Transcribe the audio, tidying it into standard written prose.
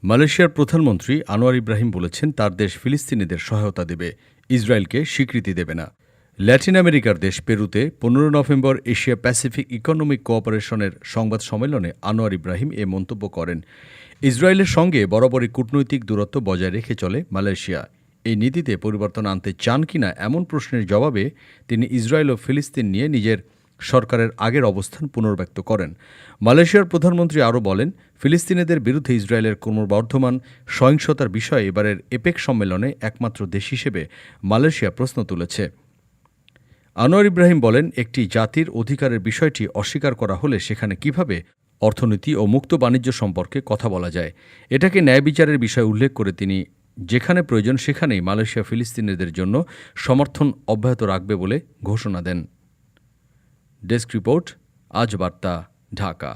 মালয়েশিয়ার প্রধানমন্ত্রী আনোয়ার ইব্রাহিম বলেছেন তার দেশ ফিলিস্তিনিদের সহায়তা দেবে, ইসরায়েলকে স্বীকৃতি দেবে না। ল্যাটিন আমেরিকার দেশ পেরুতে 15 নভেম্বর এশিয়া প্যাসিফিক ইকোনমিক কোঅপারেশনের সংবাদ সম্মেলনে আনোয়ার ইব্রাহিম এ মন্তব্য করেন। ইসরায়েলের সঙ্গে বরাবরই কূটনৈতিক দূরত্ব বজায় রেখে চলে মালয়েশিয়া। এই নীতিতে পরিবর্তন আনতে চান কিনা এমন প্রশ্নের জবাবে তিনি ইসরায়েল ও ফিলিস্তিন নিয়ে নিজের সরকারের আগের অবস্থান পুনর্ব্যক্ত করেন। মালয়েশিয়ার প্রধানমন্ত্রী আরও বলেন, ফিলিস্তিনিদের বিরুদ্ধে ইসরায়েলের ক্রমবর্ধমান সহিংসতার বিষয়ে এবারের এপেক সম্মেলনে একমাত্র দেশ হিসেবে মালয়েশিয়া প্রশ্ন তুলেছে। আনোয়ার ইব্রাহিম বলেন, একটি জাতির অধিকারের বিষয়টি অস্বীকার করা হলে সেখানে কিভাবে অর্থনীতি ও মুক্ত বাণিজ্য সম্পর্কে কথা বলা যায়। এটাকে ন্যায় বিচারের বিষয় উল্লেখ করে তিনি যেখানে প্রয়োজন সেখানেই মালয়েশিয়া ফিলিস্তিনিদের জন্য সমর্থন অব্যাহত রাখবে বলে ঘোষণা দেন। ডেস্ক রিপোর্ট, আজ বার্তা, ঢাকা।